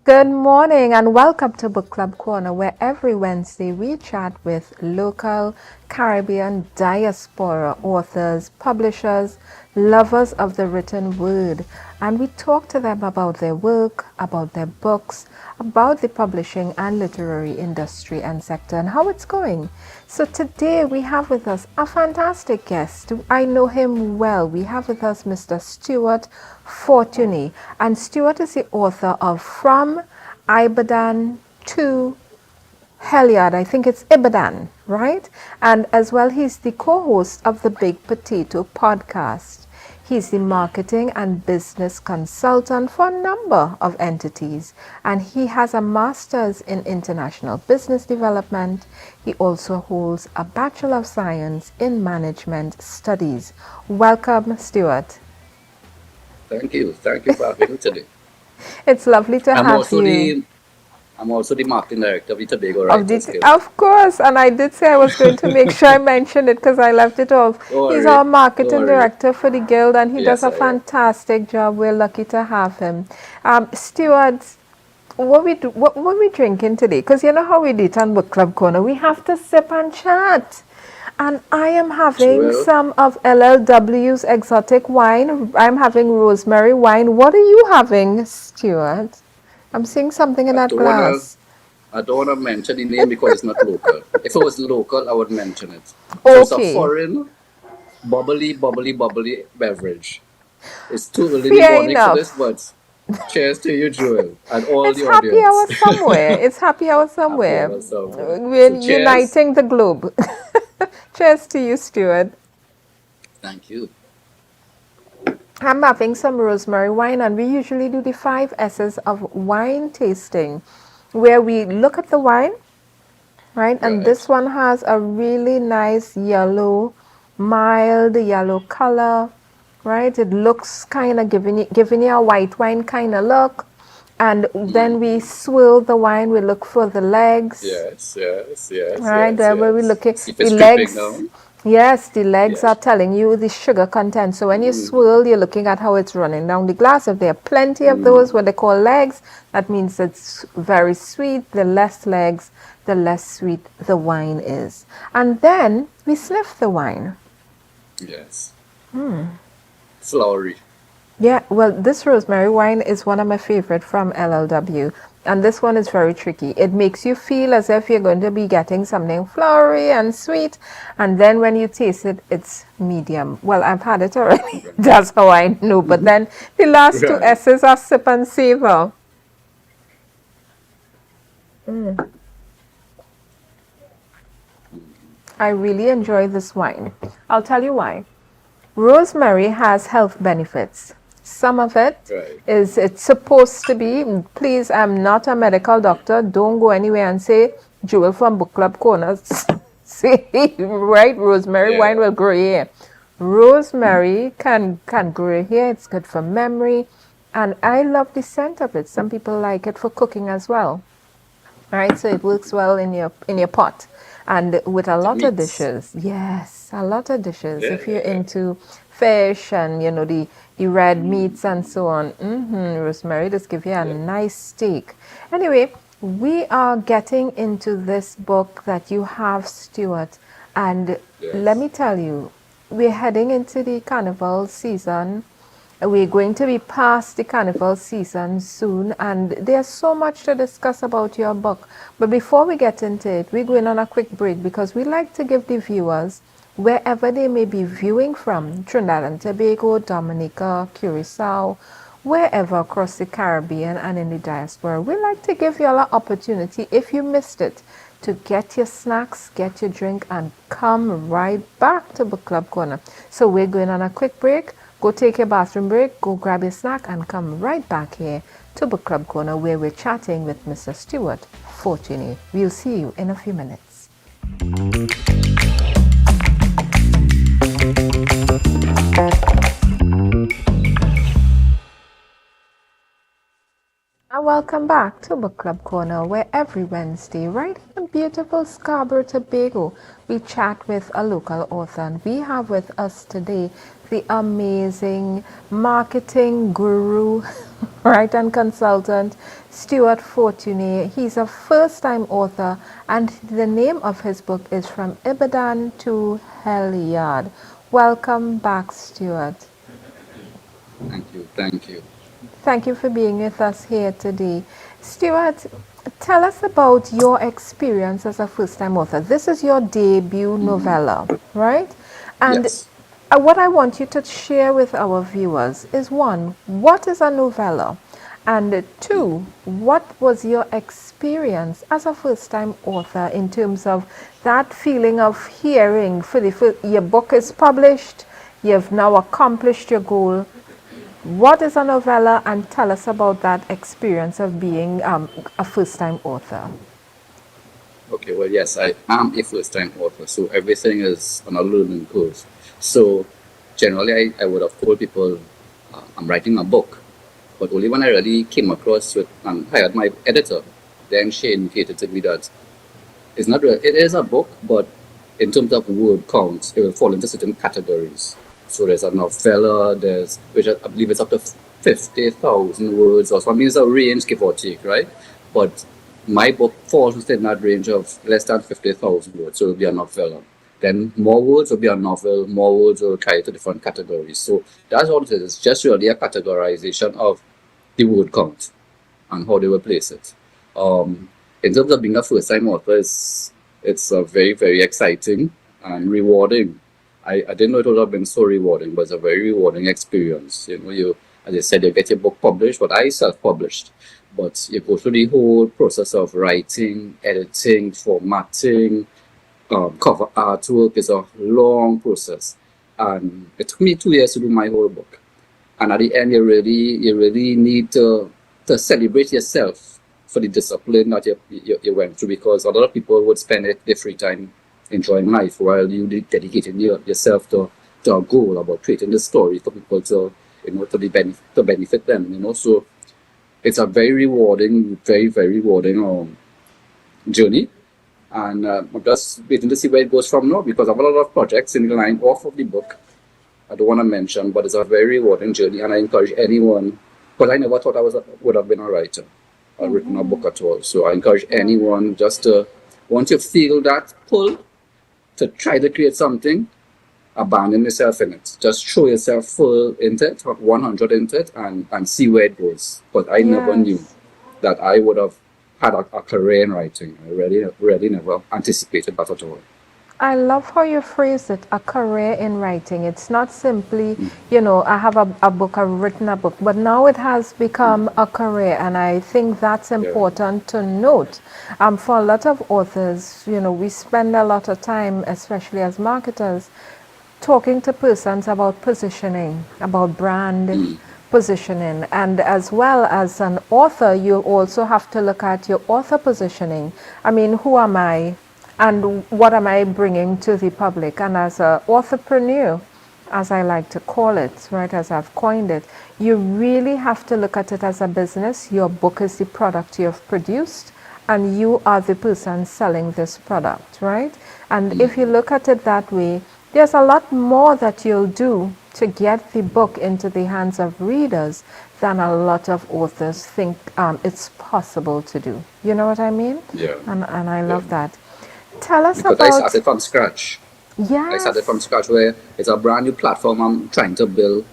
Good morning and welcome to Book Club Corner, where every Wednesday we chat with local Caribbean diaspora authors, publishers, lovers of the written word, and we talk to them about their work, about their books, about the publishing and literary industry and sector and how it's going. So today we have with us a fantastic guest. I know him well. We have with us Mr. Stuart Fortuné, and Stuart is the author of From Ibandan To Hell Yard. I think it's Ibadan, right? And as well, he's the co-host of the Big Potato podcast. He's the marketing and business consultant for a number of entities, and he has a master's in international business development. He also holds a Bachelor of Science in Management Studies. Welcome, Stuart. Thank you. Thank you for having me today. It's lovely to have you. I'm also the marketing director of the Tobago Writers Guild. Of course, and I did say I was going to make sure I mentioned it because I left it off. He's our marketing director for the guild, and he does a fantastic job. We're lucky to have him. Stuart, what we drinking today? Because you know how we do it on Book Club Corner. We have to sip and chat. And I am having some of LLW's exotic wine. I'm having rosemary wine. What are you having, Stuart? I'm seeing something in that glass. I don't want to mention the name because it's not local. If it was local, I would mention it. Okay. So it's a foreign, bubbly beverage. It's too early in the morning for this, but cheers to you, Joel, and all the audience. Happy hour somewhere. It's happy hour somewhere. We're uniting the globe. Cheers to you, Stuart. Thank you. I'm having some rosemary wine, and we usually do the 5 S's of wine tasting, where we look at the wine, right? And this one has a really nice yellow, mild yellow color, right? It looks kind of giving you a white wine kind of look. And then we swirl the wine, we look for the legs. Yes. Right, where we look at the legs. Yes, the legs are telling you the sugar content. So when you swirl, you're looking at how it's running down the glass. If there are plenty of those, what they call legs, that means it's very sweet. The less legs, the less sweet the wine is. And then we sniff the wine. Yes. Flowery. Yeah, well, this rosemary wine is one of my favorite from LLW. And this one is very tricky. It makes you feel as if you're going to be getting something flowery and sweet. And then when you taste it, it's medium. Well, I've had it already. That's how I know. But then the last 2 S's are sip and savor. I really enjoy this wine. I'll tell you why. Rosemary has health benefits. Some of it is it's supposed to be, please, I'm not a medical doctor. Don't go anywhere and say, Jewel from Book Club Corner, say, right, rosemary wine will grow here. Rosemary can grow here. It's good for memory. And I love the scent of it. Some people like it for cooking as well. Right, so it works well in your pot. And with a lot of dishes. Yes, a lot of dishes. If you're into fish and, you know, the red meats and so on. Rosemary just give you a nice steak. Anyway, we are getting into this book that you have, Stuart. And let me tell you, we're heading into the Carnival season. We're going to be past the Carnival season soon, and there's so much to discuss about your book. But before we get into it, we're going on a quick break because we like to give the viewers, wherever they may be viewing from, Trinidad and Tobago, Dominica, Curacao, wherever across the Caribbean and in the diaspora, we like to give you all an opportunity, if you missed it, to get your snacks, get your drink, and come right back to Book Club Corner. So we're going on a quick break. Go take your bathroom break, go grab your snack, and come right back here to Book Club Corner, where we're chatting with Mr. Stuart Fortuné. We'll see you in a few minutes. And welcome back to Book Club Corner, where every Wednesday, right in beautiful Scarborough, Tobago, we chat with a local author. And we have with us today the amazing marketing guru, right, and consultant, Stuart Fortuné. He's a first-time author, and the name of his book is From Ibandan to Hell Yard. Welcome back, Stuart. Thank you. Thank you. Thank you for being with us here today. Stuart, tell us about your experience as a first-time author. This is your debut novella, right? And Yes. what I want you to share with our viewers is, one, what is a novella? And two, what was your experience as a first-time author in terms of that feeling of hearing, your book is published, you've now accomplished your goal. What is a novella, and tell us about that experience of being a first-time author. Okay, well, yes, I am a first-time author, so everything is on a learning curve. So generally, I would have told people I'm writing a book, but only when I really came across it and hired my editor, then she indicated to me that it's not it is a book, but in terms of word count, it will fall into certain categories. So there's a novella, which I believe it's up to 50,000 words or something. It's a range, give or take, right? But my book falls within that range of less than 50,000 words, so it'll be a novella. Then more words will be a novel, more words will carry to different categories. So that's all it is. It's just really a categorization of the word count and how they will place it. In terms of being a first-time author, it's very, very exciting and rewarding. I didn't know it would have been so rewarding, but it's a very rewarding experience. As I said, you get your book published, but I self-published. But you go through the whole process of writing, editing, formatting, cover artwork. Is a long process, and it took me 2 years to do my whole book. And at the end, you really need to celebrate yourself for the discipline that you went through, because a lot of people would spend their free time enjoying life while you dedicating yourself to a goal about creating the story for people to benefit them. So it's a very rewarding, very, very rewarding journey. And I'm just waiting to see where it goes from now, because I have a lot of projects in the line off of the book I don't want to mention, but it's a very rewarding journey, and I encourage anyone, because I never thought I would have been a writer or written a book at all. So I encourage anyone just to, once you feel that pull to try to create something, abandon yourself in it. Just show yourself full into it, 100 into it, and see where it goes. But I never knew that I would have had a career in writing. I really never anticipated that at all. I love how you phrase it, a career in writing. It's not simply, I have a book, I've written a book, but now it has become a career, and I think that's important to note. For a lot of authors, we spend a lot of time, especially as marketers, talking to persons about positioning, about brand positioning, and as well as an author, you also have to look at your author positioning. I mean, who am I? And what am I bringing to the public? And as an authorpreneur, as I like to call it, right, as I've coined it, you really have to look at it as a business. Your book is the product you've produced, and you are the person selling this product, right? And if you look at it that way, there's a lot more that you'll do to get the book into the hands of readers than a lot of authors think it's possible to do. You know what I mean? Yeah. And I love that. Tell us because about... I started from scratch. Yes. I started from scratch, where it's a brand new platform I'm trying to build,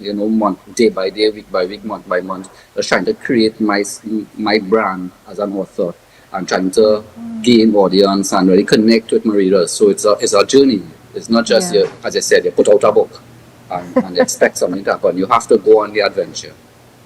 day by day, week by week, month by month. Just trying to create my brand as an author, and trying to gain audience and really connect with my readers. So it's a journey. It's not just, as I said, you put out a book and expect something to happen. You have to go on the adventure.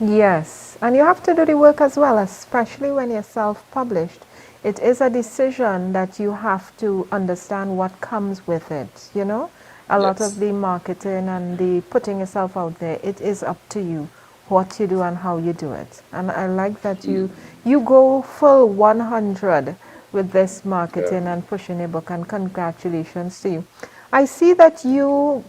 Yes, and you have to do the work as well, especially when you're self-published. It is a decision that you have to understand what comes with it, A lot of the marketing and the putting yourself out there, it is up to you what you do and how you do it. And I like that you go full 100 with this marketing and pushing your book, and congratulations to you. I see that you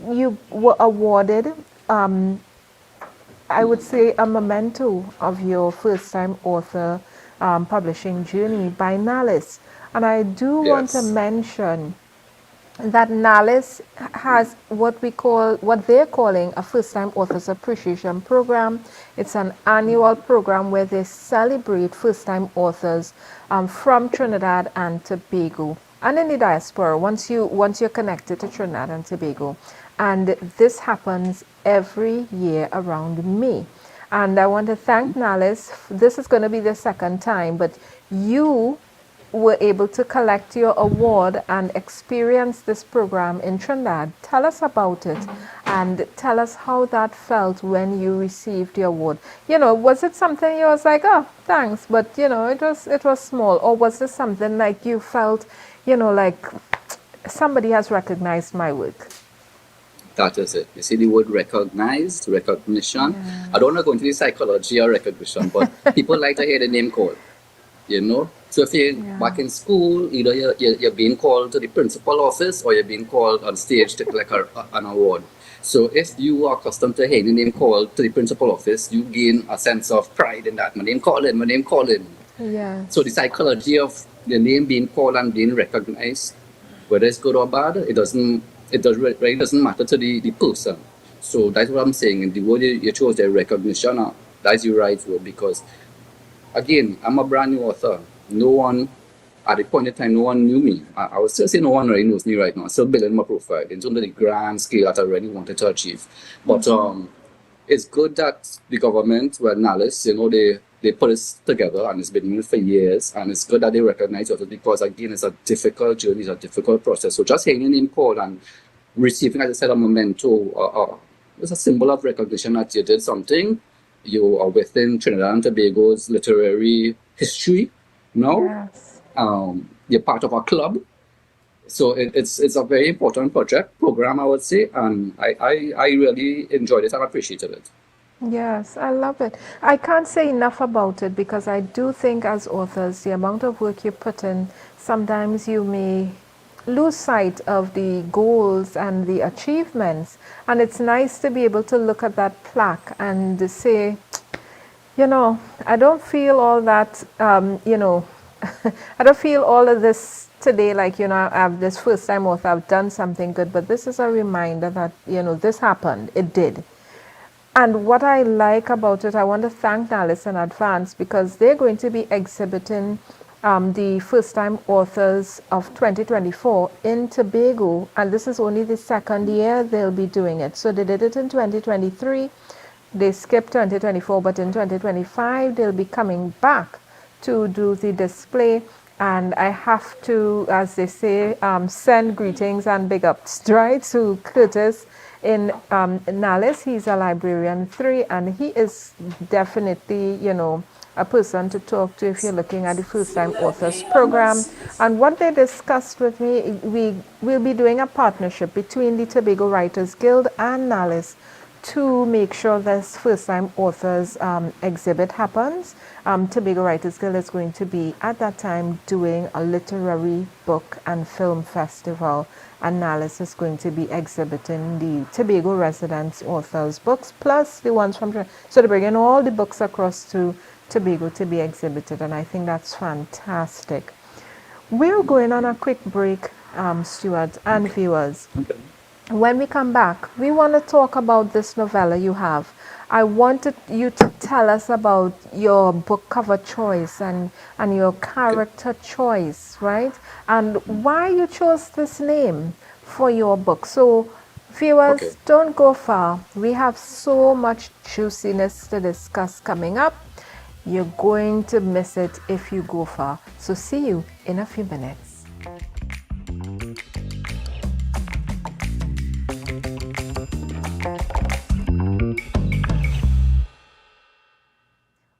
were awarded, I would say, a memento of your first-time author publishing journey by Nalis. And I do want to mention that NALIS has what they're calling a first-time authors appreciation program. It's an annual program where they celebrate first-time authors from Trinidad and Tobago and in the diaspora. Once you're connected to Trinidad and Tobago, and this happens every year around May. And I want to thank NALIS. This is going to be the second time, but you were able to collect your award and experience this program in Trinidad. Tell us about it and tell us how that felt when you received the award. Was it something you was like, oh, thanks, but it was small, or was it something like you felt, like somebody has recognized my work? That is it. You see the word recognized, recognition. I don't want to go into the psychology or recognition, but people like to hear the name called. So if you're back in school, either you're being called to the principal office or you're being called on stage to collect an award. So if you are accustomed to hearing the name called to the principal office, you gain a sense of pride in that. My name calling. Yeah. So the psychology of the name being called and being recognized, whether it's good or bad, it really doesn't matter to the person. So that's what I'm saying. And the word you chose, the recognition, that's the right word, because again, I'm a brand new author. No one, at the point in time, no one knew me. I would still say no one really knows me right now. I'm still building my profile in terms of the grand scale that I really wanted to achieve. But it's good that the government, NALIS, they put this together and it's been doing it for years. And it's good that they recognize it because, again, it's a difficult journey, it's a difficult process. So just hearing your name called and receiving, as I said, a memento, it's a symbol of recognition that you did something. You are within Trinidad and Tobago's literary history now. Yes. You're part of a club. So it's a very important program, I would say. And I really enjoyed it and appreciated it. Yes, I love it. I can't say enough about it because I do think as authors, the amount of work you put in, sometimes you may lose sight of the goals and the achievements. And it's nice to be able to look at that plaque and say, I don't feel all that, I don't feel all of this today, like, I'm this first time author, I've done something good, but this is a reminder that, this happened, it did. And what I like about it, I want to thank NALIS in advance because they're going to be exhibiting the first-time authors of 2024 in Tobago, and this is only the second year they'll be doing it. So they did it in 2023, they skipped 2024, but in 2025 they'll be coming back to do the display. And I have to, as they say, send greetings and big ups, right, to Curtis in NALIS. He's a librarian 3, and he is definitely, a person to talk to if you're looking at the first-time authors program. And what they discussed with me, we will be doing a partnership between the Tobago Writers Guild and NALIS to make sure this first-time authors exhibit happens. Tobago Writers Guild is going to be, at that time, doing a literary book and film festival, and NALIS is going to be exhibiting the Tobago residents authors' books, plus the ones from... So they're bringing all the books across to Tobago to be exhibited, and I think that's fantastic. We're going on a quick break, Stuart and viewers. Okay. When we come back, we want to talk about this novella you have. I wanted you to tell us about your book cover choice and your character choice, right? And why you chose this name for your book. So, viewers, don't go far. We have so much juiciness to discuss coming up. You're going to miss it if you go far. So, see you in a few minutes.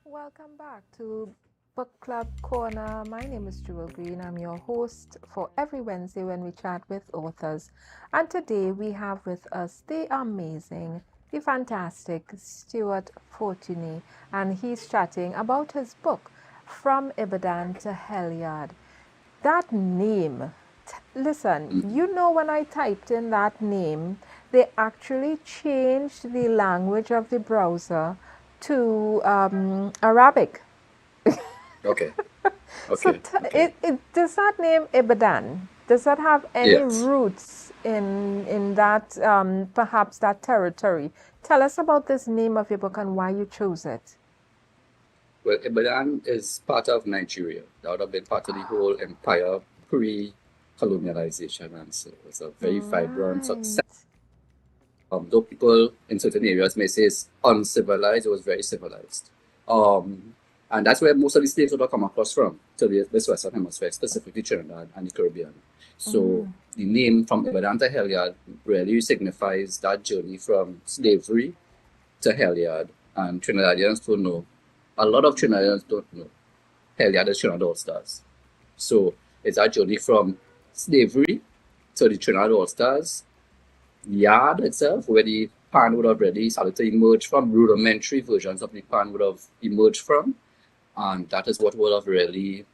Welcome back to Book Club Corner. My name is Jewel Green. I'm your host for every Wednesday when we chat with authors. And today we have with us the amazing, the fantastic Stuart Fortuné. And he's chatting about his book, From Ibandan to Hell Yard. That name, listen, when I typed in that name, they actually changed the language of the browser to Arabic. Okay. So does that name Ibadan, Does that have any Yes. roots in that perhaps that territory? Tell us about this name of your book and why you chose it. Well, Ibadan is part of Nigeria. That would have been part of the whole empire pre-colonialization, and so it's a very vibrant Right. success. Though people in certain areas may say it's uncivilized, it was very civilized. Um, and that's where most of the slaves would have come across from, to this Western Hemisphere, specifically Trinidad and the Caribbean. So the name from Ibadan to Hell Yard really signifies that journey from slavery to Hell Yard. And Trinidadians don't know. A lot of Trinidadians don't know. Hell Yard is Trinidad All Stars. So it's that journey from slavery to the Trinidad All Stars yard itself, where the pan would have already started to emerge from, rudimentary versions of the pan would have emerged from. And that is what would have really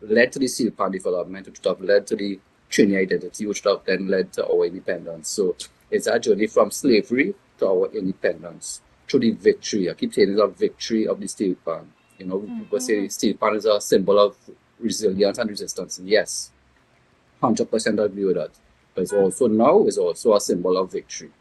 led to the steel pan development, which would have led to the Trini identity, which would have then led to our independence. So it's a journey from slavery to our independence through the victory. I keep saying it's a victory of the steel pan. You know, people say the steel pan is a symbol of resilience and resistance. Yes, 100% agree with that. But it's also now is also a symbol of victory.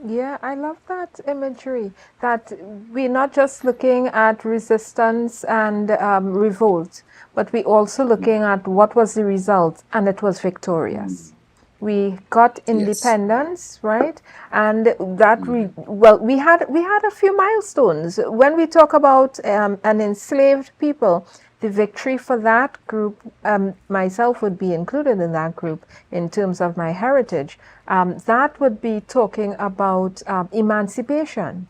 Yeah, I love that imagery that we're not just looking at resistance and revolt, but we're also looking at what was the result, and it was victorious. We got Yes. independence, right? And that we had a few milestones. When we talk about an enslaved people, the victory for that group, myself would be included in that group in terms of my heritage. That would be talking about emancipation.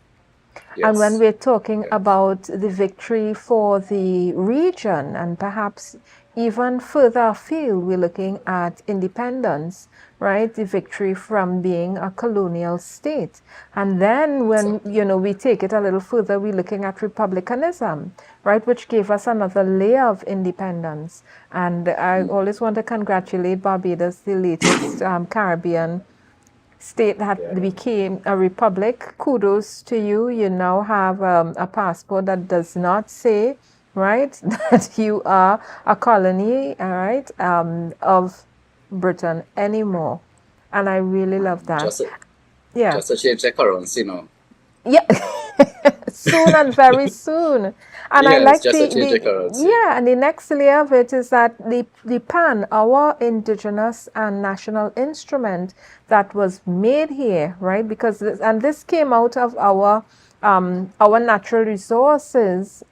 And when Yes. we're talking Yes. about the victory for the region and perhaps even further afield, we're looking at independence, right? The victory from being a colonial state. And then when, Exactly. you know, we take it a little further, we're looking at republicanism, right? Which gave us another layer of independence. And I always want to congratulate Barbados, the latest Caribbean state that Yeah. became a republic. Kudos to you. You now have a passport that does not say, right, that you are a colony, all right, of Britain anymore. And I really love that. Just a, Yeah. just to change the currency now. Yeah, soon and very soon. And I Yes, like just to change the currency. yeah, and the next layer of it is that the pan, our indigenous and national instrument that was made here, right? Because and this came out of our natural resources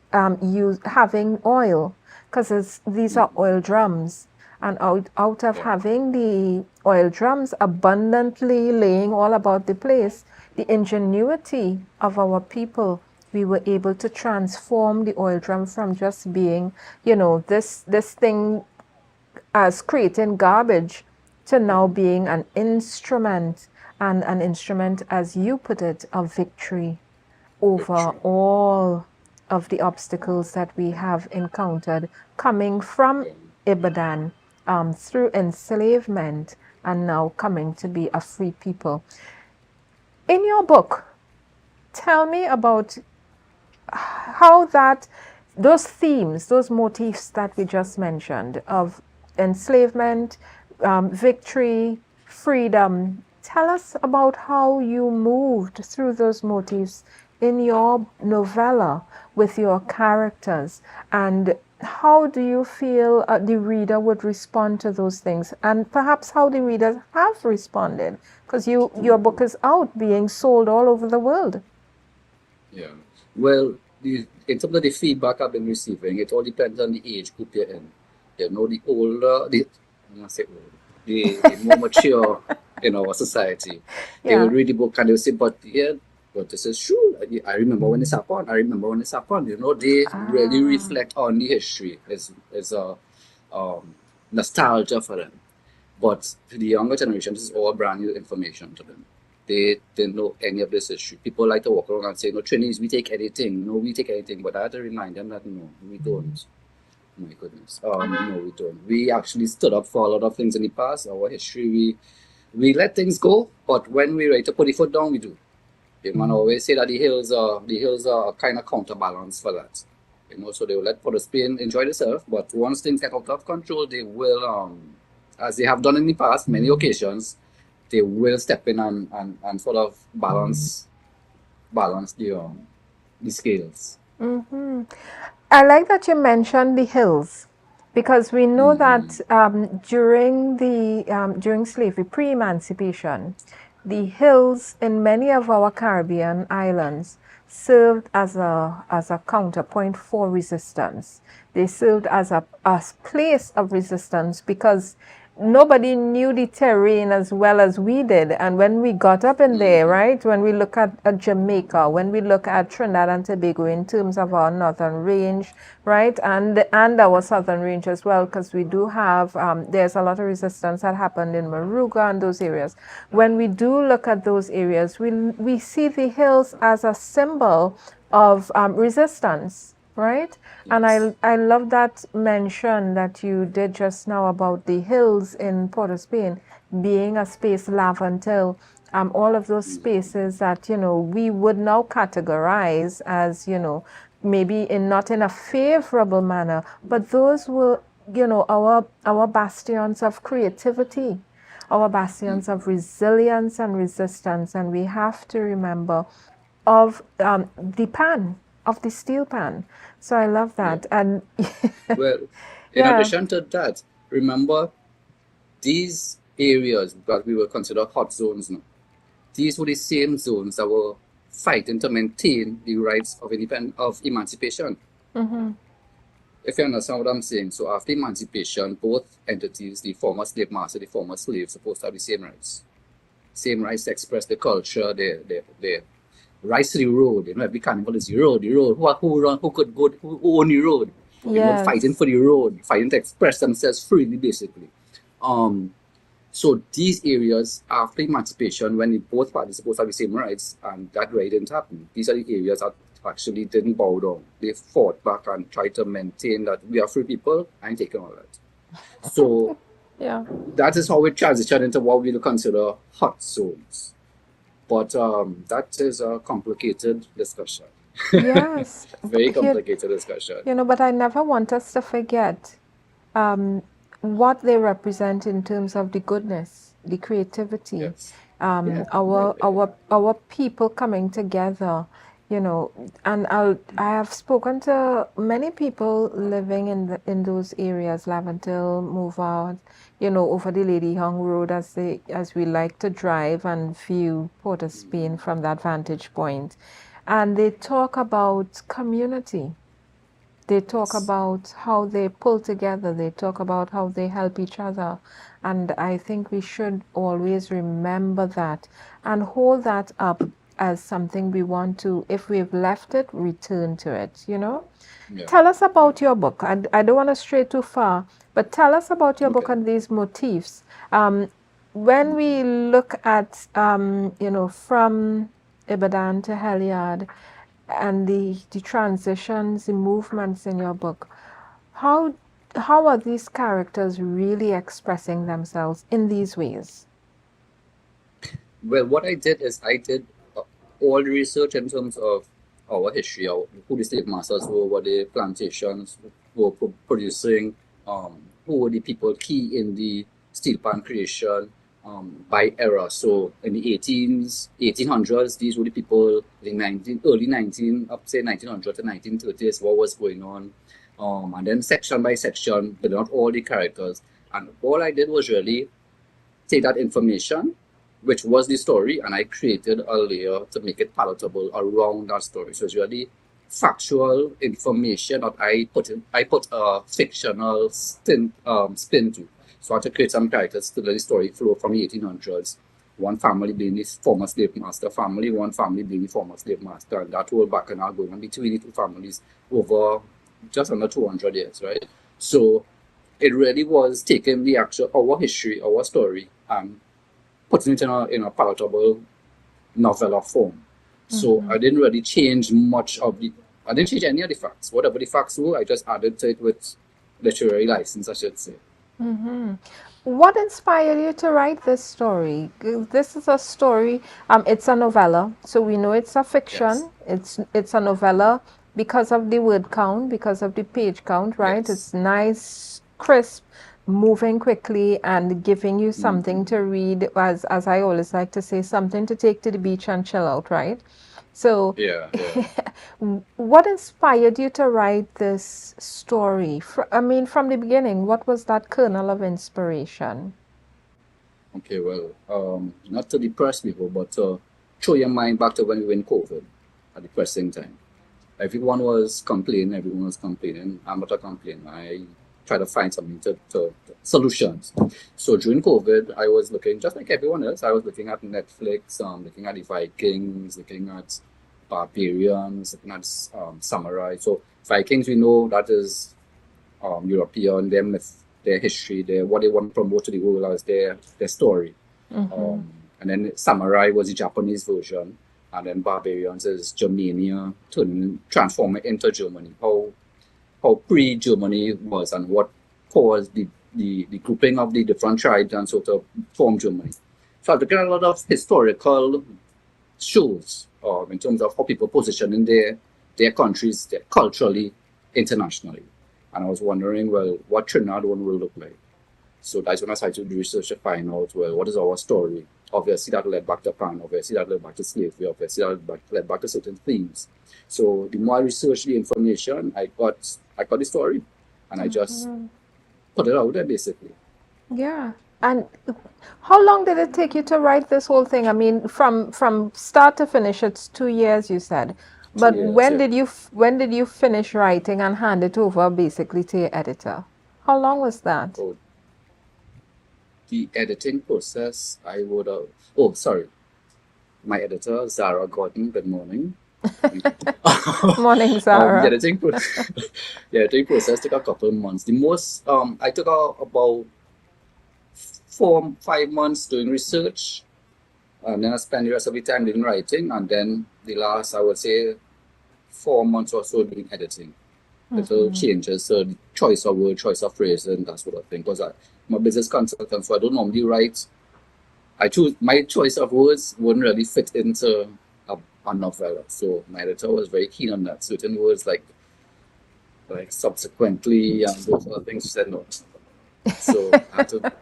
having oil, because these are oil drums. And out of Yeah. having the oil drums abundantly laying all about the place, the ingenuity of our people, we were able to transform the oil drum from just being, you know, this thing as creating garbage to now being an instrument, and an instrument, as you put it, of victory over Victory. all of the obstacles that we have encountered coming from Ibadan, through enslavement, and now coming to be a free people. In your book, tell me about how those themes, those motifs that we just mentioned of enslavement, victory, freedom. Tell us about how you moved through those motifs in your novella with your characters, and how do you feel the reader would respond to those things, and perhaps how the readers have responded, because your book is out being sold all over the world. Yeah. Well, in terms of the feedback I've been receiving, it all depends on the age group you're in. You know, the older, I'm not say old, the more mature in our society, they will Yeah. read the book and they'll say, but yeah, but this is true. I remember when this happened. I remember when this happened. You know, they really Ah. reflect on the history. It's a nostalgia for them. But to the younger generation, this is all brand new information to them. They didn't know any of this history. People like to walk around and say, no, Trinis, we take anything. No, we take anything. But I have to remind them that, no, we don't. Oh my goodness. No, we don't. We actually stood up for a lot of things in the past. Our history, we let things go. But when we're ready to put the foot down, we do. The man always say that the hills are a kind of counterbalance for that. You know, so they will let for the Spain enjoy themselves. But once things get out of control, they will as they have done in the past, many occasions, they will step in and sort of balance the scales. I like that you mentioned the hills, because we know that during slavery, pre-emancipation, the hills in many of our Caribbean islands served as a counterpoint for resistance. They served as a place of resistance, because nobody knew the terrain as well as we did. And when we got up in there, right, when we look at Jamaica, when we look at Trinidad and Tobago in terms of our northern range, right, and our southern range as well, because we do have, there's a lot of resistance that happened in Maruga and those areas. When we do look at those areas, we see the hills as a symbol of resistance, right? And I love that mention that you did just now about the hills in Port of Spain being a space, Laventille, all of those spaces that, we would now categorize as, maybe not in a favorable manner, but those were, our bastions of creativity, our bastions of resilience and resistance. And we have to remember of the steel pan. So I love that. And Well, in yeah. addition to that, remember these areas that we will consider hot zones now, these were the same zones that were fighting to maintain the rights of emancipation. If you understand what I'm saying. So after emancipation, both entities, the former slave master, the former slave, supposed to have the same rights. Same rights to express their culture, their rights to the road. Every carnival is the road. Who could go, who own the road? Yes. Fighting for the road, fighting to express themselves freely, basically. So these areas after emancipation, when both parties supposed to have the same rights, and that right didn't happen. These are the areas that actually didn't bow down. They fought back and tried to maintain that we are free people and taking all that. So yeah, that is how we transition into what we consider hot zones. But that is a complicated discussion. yes. Very complicated discussion. But I never want us to forget what they represent in terms of the goodness, the creativity, Yes. our people coming together, and I have spoken to many people living in those areas, Laventille, move out, over the Lady Hong Road, as we like to drive and view Port of Spain from that vantage point. And they talk about community. They talk about how they pull together. They talk about how they help each other. And I think we should always remember that and hold that up as something we want to, if we've left it, return to it, Yeah. Tell us about your book. I don't want to stray too far, but tell us about your book and these motifs. When we look at, from Ibandan To Hell Yard, and the transitions, the movements in your book, how are these characters really expressing themselves in these ways? Well, what I did is I did all the research in terms of our history, who the slave masters were, what the plantations were producing, who were the people key in the steel pan creation, by era. So in the 1800s, these were the people, the early 19, up say 1900 to 1930s, what was going on. And then section by section, but not all the characters. And all I did was really take that information, which was the story, and I created a layer to make it palatable around that story. So it's really factual information that I put a fictional spin to. So I had to create some characters to let the story flow from the 1800s. One family being the former slave master family, one family being the former slave master, and that whole back and out going on between the two families over just under 200 years, right? So it really was taking the actual, our history, our story, and putting it in a palatable novella form. So I didn't really change I didn't change any of the facts. Whatever the facts were, I just added to it with literary license, I should say. What inspired you to write this story? This is a story, it's a novella, so we know it's a fiction. Yes. It's a novella because of the word count, because of the page count, right? Yes. It's nice, crisp, moving quickly and giving you something to read, as I always like to say, something to take to the beach and chill out, right? So, Yeah, yeah. what inspired you to write this story? I mean, from the beginning, what was that kernel of inspiration? Okay, well, not to depress people, but to throw your mind back to when we were in COVID at the pressing time. Everyone was complaining, everyone was complaining. I'm not a complainer. I try to find something to solutions. So during COVID, I was looking, just like everyone else, I was looking at Netflix, looking at the Vikings, looking at barbarians, looking at samurai. So Vikings, we know that is European, their myth, their history, their what they want to promote to the world as their story. And then Samurai was the Japanese version, and then Barbarians is Germania transforming into Germany. How pre-Germany was and what caused the grouping of the different tribes and sort of form Germany. So I've looked at a lot of historical shows in terms of how people position in their countries, culturally, internationally. And I was wondering, well, what Trinidad one will look like. So that's when I started to do research to find out, well, what is our story? Obviously, that led back to Pan, obviously, that led back to slavery, obviously, that led back to certain themes. So the more I researched the information, I got the story, and I just put it out there, basically. Yeah. And how long did it take you to write this whole thing? I mean, from start to finish, it's 2 years, you said. Two But years, yeah. when did you finish writing and hand it over basically to your editor? How long was that? Oh, the editing process, I would have. Oh, sorry. My editor, Zara Gordon, good morning. Morning, The Zara. editing the editing process took a couple of months. The most I took about 4 5 months doing research, and then I spent the rest of the time doing writing, and then the last I would say 4 months or so doing editing. Little changes, so the choice of word, choice of phrase, and that sort of thing. Because I'm a business consultant, so I don't normally write. I choose my choice of words wouldn't really fit into a novella. So my editor was very keen on that. Certain words like subsequently and those other things, she said no. So I had to,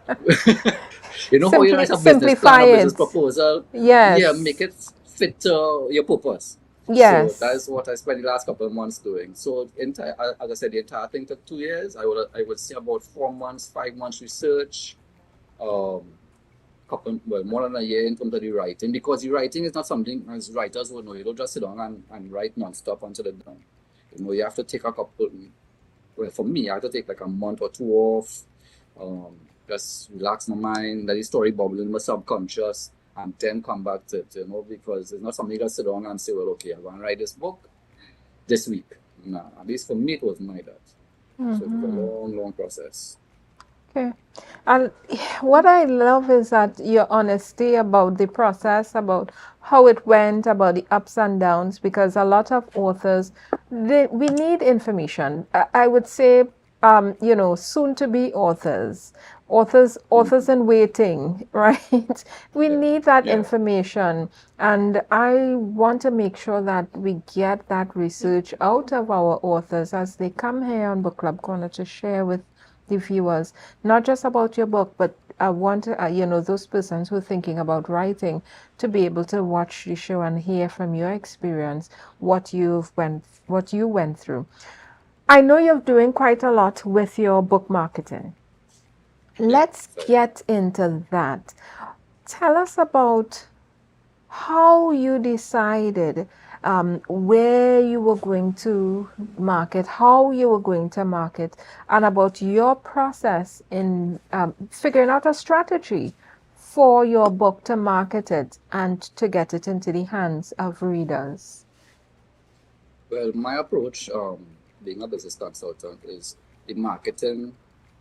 you know how you write a business plan, Simplify a business it. proposal, yeah, make Yes. it fit your purpose. So that Yes. is what I spent the last couple of months doing. So as I said, the entire thing took 2 years. I would say about 4 months, 5 months research, um, more than a year in terms of the writing, because the writing is not something as writers will know. You don't just sit down and write non-stop until it's done. You have to take a couple. Well, for me, I had to take like a month or two off, um, just relax my mind, let the story bubble in my subconscious, and then come back to it, because it's not something you just sit down and say, well, okay, I'm going to write this book this week. Nah, at least for me, it wasn't like that. So it was a long, long process. Okay. And what I love is that your honesty about the process, about how it went, about the ups and downs, because a lot of authors, we need information. I would say, soon to be authors in waiting, right? We Yeah. need that Yeah. information. And I want to make sure that we get that research out of our authors as they come here on Book Club Corner to share with the viewers, not just about your book, but I want those persons who are thinking about writing to be able to watch the show and hear from your experience what you went through. I know you're doing quite a lot with your book marketing. Yeah. Let's So, get into that. Tell us about how you decided where you were going to market, how you were going to market, and about your process in figuring out a strategy for your book to market it and to get it into the hands of readers. well, my approach, being a business consultant, is the marketing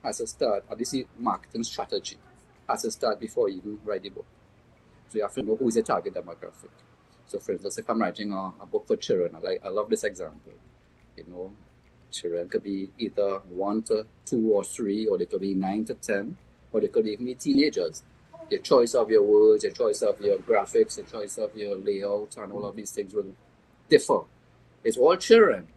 has to start, at least the marketing strategy has to start before you even write the book. So you have to know who is the target demographic. So for instance, if I'm writing a book for children, I love this example. You know, children could be either 1 to 2 or 3, or they could be 9 to 10, or they could even be teenagers. Your choice of your words, your choice of your graphics, your choice of your layout, and all of these things will differ. It's all children,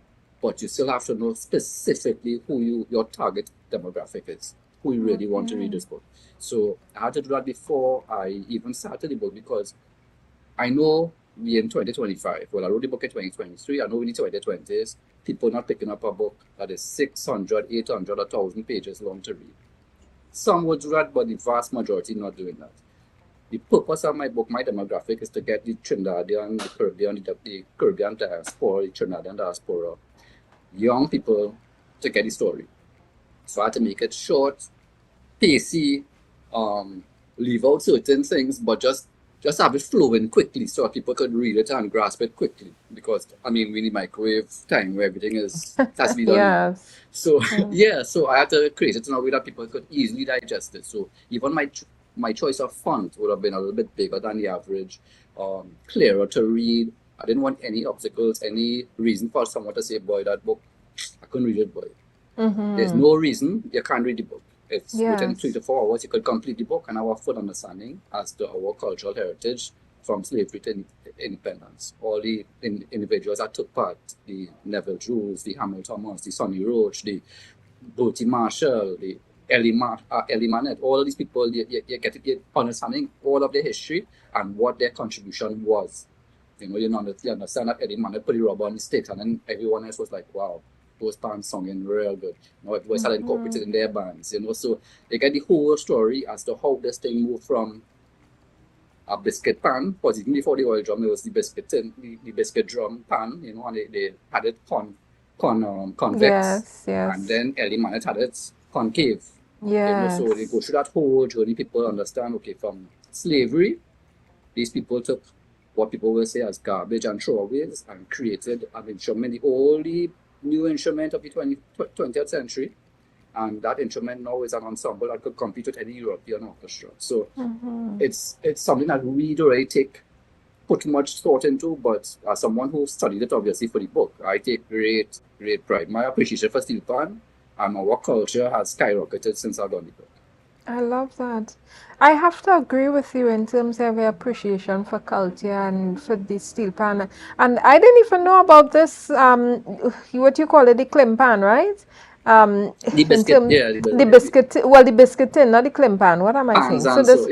but you still have to know specifically who your target demographic is. who really want to read this book. So I had to do that before I even started the book, because I know we in 2025. Well, I wrote the book in 2023. I know in the 2020s, people not picking up a book that is 600, 800, 1,000 pages long to read. Some would do that, but the vast majority not doing that. The purpose of my book, my demographic, is to get the Trinidadian, the Caribbean diaspora, the Trinidadian diaspora, young people to get the story. So I had to make it short, pacey, leave out certain things, but just have it flowing quickly so people could read it and grasp it quickly. Because I mean, we need microwave time where everything has to be done. Yes. So so I had to create it in a way that people could easily digest it. So even my choice of font would have been a little bit bigger than the average, clearer to read. I didn't want any obstacles, any reason for someone to say, boy, that book, I couldn't read it, boy. There's no reason you can't read the book. It's within 3 to 4 hours you could complete the book and have a full understanding as to our cultural heritage from slavery to independence. All the individuals that took part, the Neville Drews, the Hamiltons, the Sonny Roach, the Bertie Marshall, the Ellie Manette, all of these people, you get understanding all of their history and what their contribution was. You understand that Eddie Manette put the rubber on the sticks, and then everyone else was like, wow, those bands singing real good. Everybody started incorporated in their bands, so they get the whole story as to how this thing moved from a biscuit pan, because even before the oil drum, it was the biscuit tin, the biscuit drum pan, and they had it convex, and then Ellie Manette had it concave. So they go through that whole journey. People understand, okay, from slavery, these people took what people will say as garbage and throwaways and created an instrument, the only new instrument of the 20th century, and that instrument now is an ensemble that could compete with any European orchestra. So it's something that we don't really put much thought into, but as someone who studied it obviously for the book, I take great pride. My appreciation for steel pan and our culture has skyrocketed since I've done the book. I love that. I have to agree with you in terms of your appreciation for culture and for the steel pan. And I didn't even know about this, what you call it, the clim pan, right? The biscuit, the biscuit, well, the biscuit tin, not the clim pan. What am I saying? So this,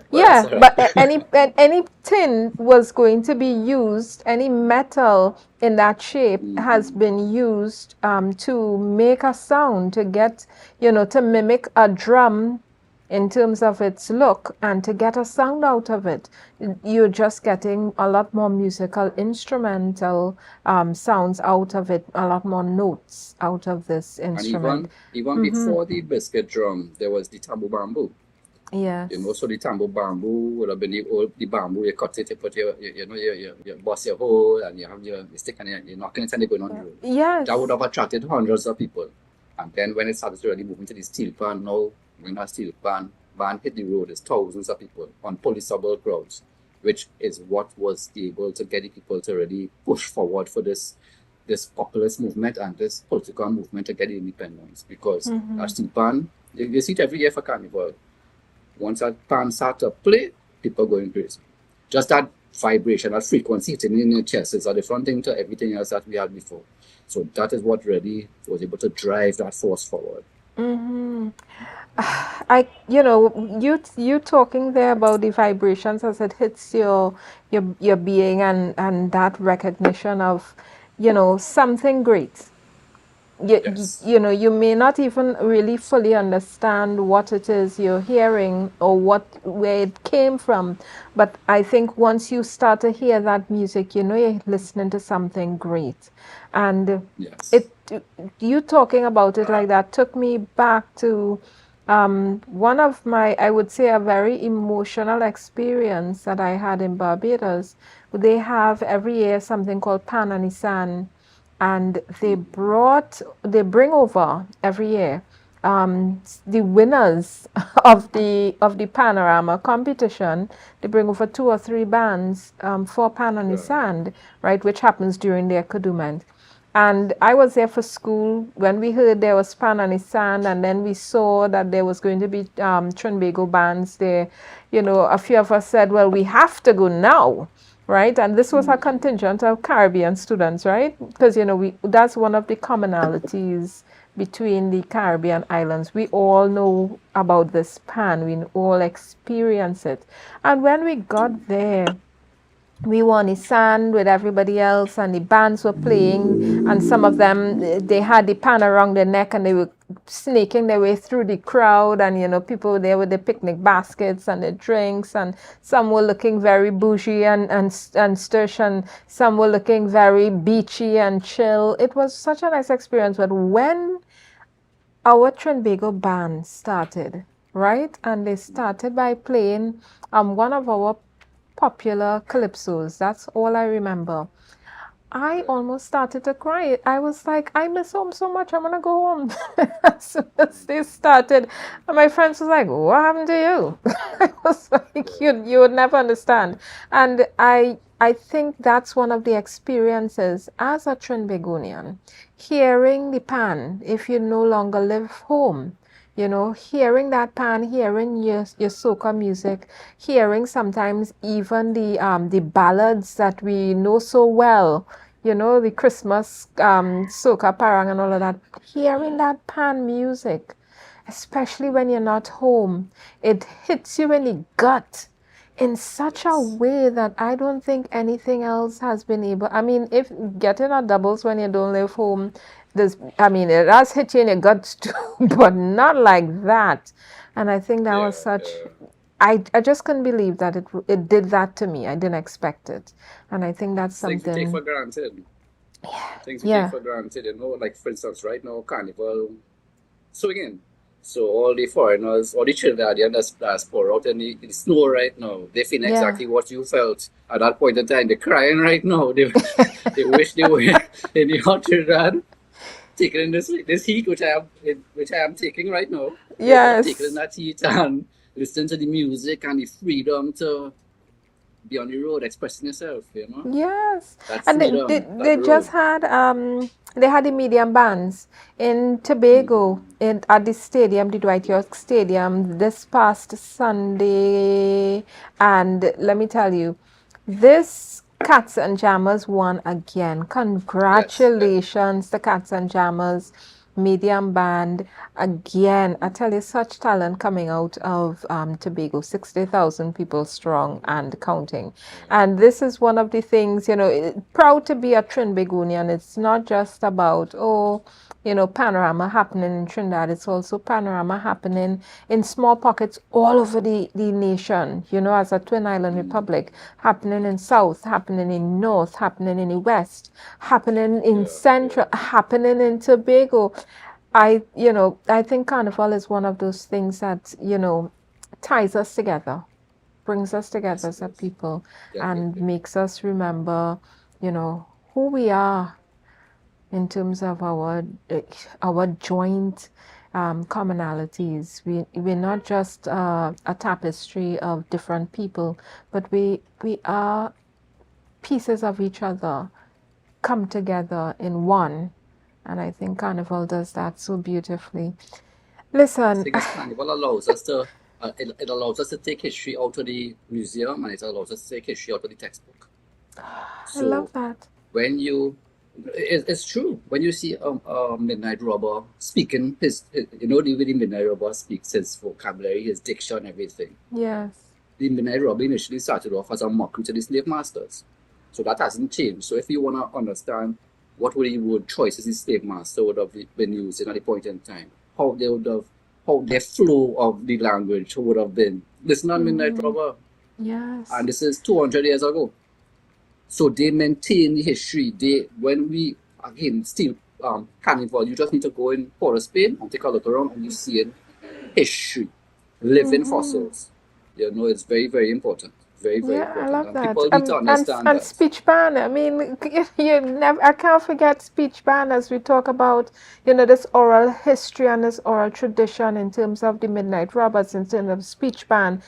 but any tin was going to be used. Any metal in that shape has been used to make a sound, to get, to mimic a drum in terms of its look, and to get a sound out of it. You're just getting a lot more musical, instrumental sounds out of it, a lot more notes out of this instrument. And even before the biscuit drum, there was the tambour bamboo. Yes. So the tambour bamboo would have been the bamboo, you cut it, you put you bust your hole, and you have your stick, and you're knocking it, and they're going on the road. Yes. That would have attracted hundreds of people. And then when it started to really move into the steel pan, now when that steel pan hit the road, there's thousands of people, unpoliceable crowds, which is what was able to get the people to really push forward for this populist movement and this political movement to get independence. Because that steel pan, you see it every year for Carnival. Once that pan starts to play, people are going crazy. Just that vibration, that frequency hitting in your chest is a different thing to everything else that we had before. So that is what really was able to drive that force forward. You talking there about the vibrations as it hits your being, and that recognition of, something great. You may not even really fully understand what it is you're hearing or where it came from, but I think once you start to hear that music, you're listening to something great. And you talking about it like that took me back to one of my, I would say, a very emotional experience that I had in Barbados. They have every year something called Pan and Isan, and they bring over every year the winners of the panorama competition. They bring over 2 or 3 bands for Pan and Isan, right, which happens during their Kadooment. And I was there for school when we heard there was Pan and Isan, and then we saw that there was going to be Trinbago bands there. A few of us said, well, we have to go now. Right, and this was a contingent of Caribbean students, right? Because that's one of the commonalities between the Caribbean islands. We all know about this pan. We all experience it. And when we got there, we were on the sand with everybody else, and the bands were playing, and some of them, they had the pan around their neck, and they were snaking their way through the crowd, and people were there with the picnic baskets and the drinks, and some were looking very bougie and stush, and some were looking very beachy and chill. It was such a nice experience. But when our Trinbago band started, right, and they started by playing one of our popular calypsos. That's all I remember. I almost started to cry. I was like, I miss home so much. I'm gonna go home. As soon as they started, and my friends was like, "What happened to you?" I was like, "You would never understand." And I think that's one of the experiences as a Trinbagonian, hearing the pan. If you no longer live home, hearing that pan, hearing your soca music, hearing sometimes even the ballads that we know so well, the Christmas soca parang and all of that, hearing that pan music, especially when you're not home, it hits you in the gut in such a way that I don't think anything else has been able. I mean, if getting a doubles when you don't live home, it does hit you in your guts too, but not like that. And I think that was such. I just couldn't believe that it did that to me. I didn't expect it, and I think that's something. Things we take for granted. Yeah. Things we take for granted, like for instance, right now, Carnival. So again, all the foreigners, all the Trinidadians that's pour out in the snow right now, they feel exactly what you felt at that point in time. They're crying right now. They wish they were in the hot Trinidad, taking in this heat, which I am taking right now. Yes. Taking in that heat and listening to the music and the freedom to be on the road, expressing yourself. Yes. That's And they just had they had the medium bands in Tobago at the stadium, the Dwight York Stadium, this past Sunday. And let me tell you, this Cats and Jammers won again. Congratulations, the Cats and Jammers medium band again. I tell you, such talent coming out of Tobago, 60,000 people strong and counting. And this is one of the things, proud to be a Trinbagonian. It's not just about panorama happening in Trinidad. It's also panorama happening in small pockets all over the nation, as a Twin Island Republic, happening in South, happening in North, happening in the West, happening in Central, happening in Tobago. I think Carnival is one of those things that, ties us together, brings us together as a people, and makes us remember, who we are in terms of our joint commonalities. We're not just a tapestry of different people, but we are pieces of each other come together in one. And I think Carnival does that so beautifully. Listen, Carnival allows us to it allows us to take history out of the museum, and it allows us to take history out of the textbook. I love that. When it's true. When you see a midnight robber speaking the way the midnight robber speaks, his vocabulary, his diction, everything. Yes. The midnight robber initially started off as a mockery to the slave masters. So that hasn't changed. So if you want to understand what were the word choices the slave master would have been using at the point in time, how their flow of the language would have been. This is not midnight robber. Yes. And this is 200 years ago. So they maintain the history. When we again still Carnival, you just need to go in Port of Spain and take a look around, and you see history, living fossils. It's very, very important. Very, very important. I love that. People need to understand and speech ban. I mean, I can't forget speech ban as we talk about, this oral history and this oral tradition in terms of the Midnight Robbers, in terms of speech ban.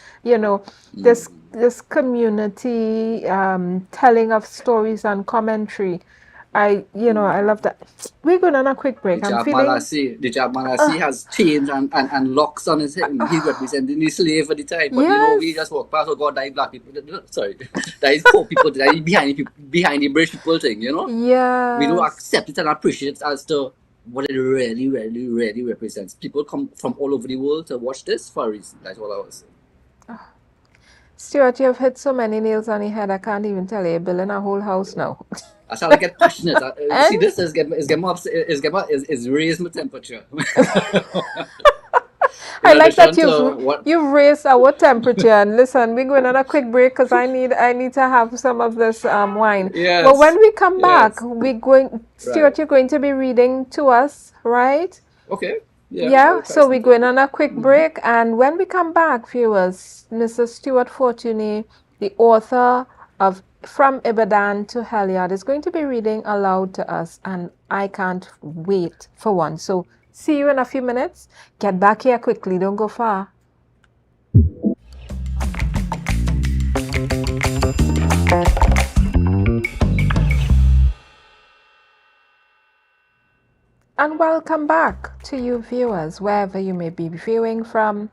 This community telling of stories and commentary. I love that. We're going on a quick break. The Jab Malassi has chains and locks on his head. He's representing the slave at the time. But we just walk past, oh God, that is black people. Sorry. That is poor people. That is behind the British people thing, Yeah. We don't accept it and appreciate it as to what it really, really, really represents. People come from all over the world to watch this for a reason. That's all I was saying. Stuart, you've hit so many nails on your head, I can't even tell you. You're building a whole house now. That's how I get passionate. See, And this is get more is raise my temperature. In I like that addition to what, you've raised our temperature. And listen, we're going on a quick break because I need to have some of this wine. But yes, when we come back, yes, we're going. right, Stuart, you're going to be reading to us, right? okay, yeah, Yeah. I'll try So we're something. going on a quick break, and when we come back, viewers, Mr. Stuart Fortuné, the author of From Ibadan to Hell Yard, is going to be reading aloud to us, and I can't wait for one. So see you in a few minutes. Get back here quickly. Don't go far. And welcome back to you viewers, wherever you may be viewing from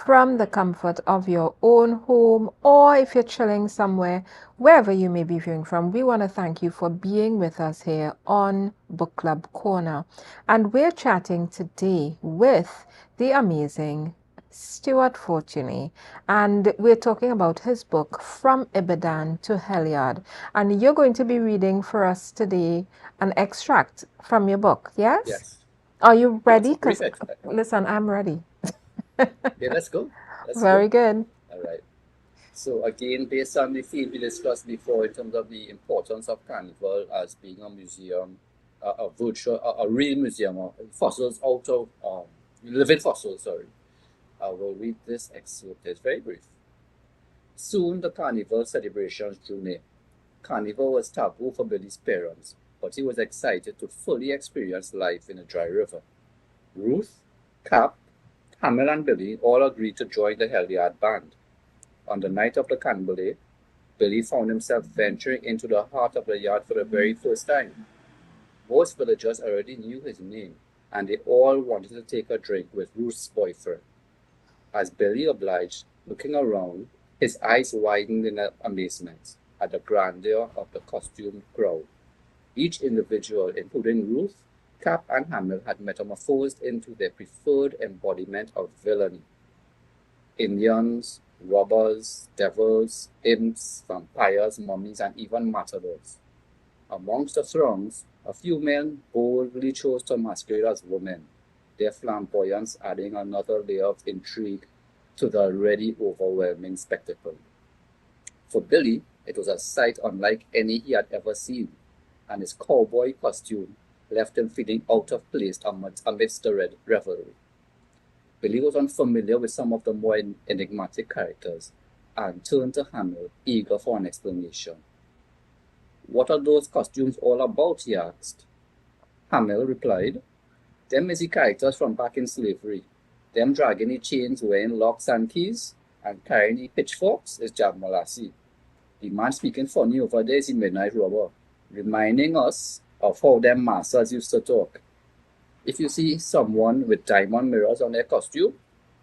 the comfort of your own home, or if you're chilling somewhere, wherever you may be viewing from. We want to thank you for being with us here on Book Club Corner. And we're chatting today with the amazing Stuart Fortuné, and we're talking about his book, From Ibadan to Hell Yard. And you're going to be reading for us today an extract from your book, yes? Yes, Are you yes, ready? a brief Because, extract. listen, I'm ready. Okay, let's go. Let's Very go. good. All right. So again, based on the theme we discussed before in terms of the importance of Carnival as being a museum, a virtual, a real museum of fossils out of living fossils. Sorry, I will read this excerpt. It's very brief. Soon the Carnival celebrations drew near. Carnival was taboo for Billy's parents, but he was excited to fully experience life in a dry river. Ruth, Cap, Hamel, and Billy all agreed to join the Hell Yard band. On the night of the Canboulay, Billy found himself venturing into the heart of the yard for the very first time. Most villagers already knew his name, and they all wanted to take a drink with Ruth's boyfriend. As Billy obliged, looking around, his eyes widened in amazement at the grandeur of the costumed crowd. Each individual, including Ruth, Cap, and Hamel, had metamorphosed into their preferred embodiment of villainy. Indians, robbers, devils, imps, vampires, mummies, and even matadors. Amongst the throngs, a few men boldly chose to masquerade as women, their flamboyance adding another layer of intrigue to the already overwhelming spectacle. For Billy, it was a sight unlike any he had ever seen, and his cowboy costume left him feeling out of place amidst the revelry. Billy was unfamiliar with some of the more enigmatic characters and turned to Hamel, eager for an explanation. "What are those costumes all about?" he asked. Hamel replied, "Them is the characters from back in slavery. Them dragging the chains wearing locks and keys, and carrying the pitchforks is Jack Molassie. The man speaking funny over there is the midnight robber, reminding us of how them masters used to talk. If you see someone with diamond mirrors on their costume,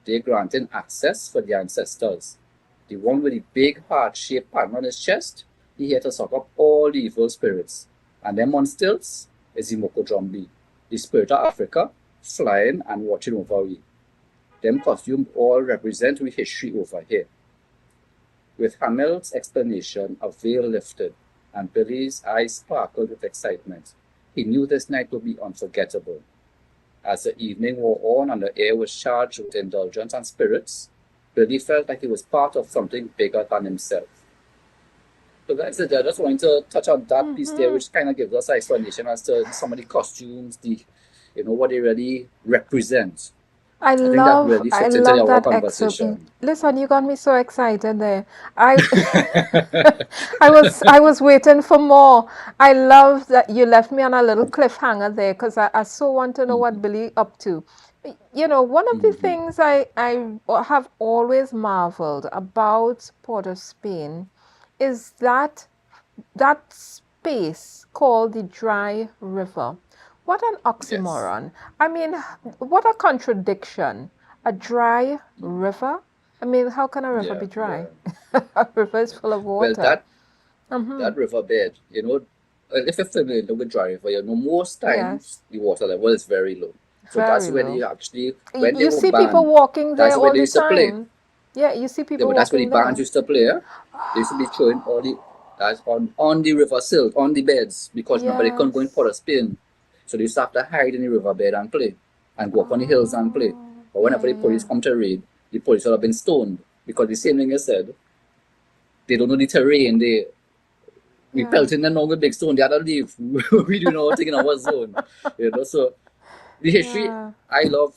they're granting access for their ancestors. The one with the big heart-shaped pattern on his chest, he here to suck up all the evil spirits. And them on stilts is the Mokodrombi, the spirit of Africa, flying and watching over we. Them costumes all represent we history over here." With Hamel's explanation, a veil lifted, and Billy's eyes sparkled with excitement. He knew this night would be unforgettable. As the evening wore on and the air was charged with indulgence and spirits, Billy felt like he was part of something bigger than himself. So that's it. I just wanted to touch on that piece there, which kind of gives us an explanation as to some of the costumes, what they really represent. I think that really I fits into love our that excerpt. conversation. Listen, you got me so excited there. I I was waiting for more. I love that you left me on a little cliffhanger there because I so want to know what Billy up to. One of the things I have always marveled about Port of Spain is that space called the dry river. What an Yes. oxymoron. I mean, what a contradiction. A dry river? I mean, how can a river Yeah, be yeah. dry? A river is full of Well, water. that riverbed, if you're familiar with dry river, you know most Yes, times the water level is very low. So that's very where they low. actually, when they You were see people banned, walking there that's where all they the used to play. time. Yeah, you see Yeah, people but that's where the walking bands there. used to play. They used to be throwing all the that's on the river silt, on the beds, because remember they couldn't go in Yes. Port of Spain. So they used to have to hide in the riverbed and play and go up on the hills and play. Oh, But yeah, whenever the yeah. police come to raid, the police would have been stoned because the same thing you said, they don't know the terrain. We Yeah. pelting them down with big stone, they had to leave. We do not take in our zone. So the history, Yeah. I love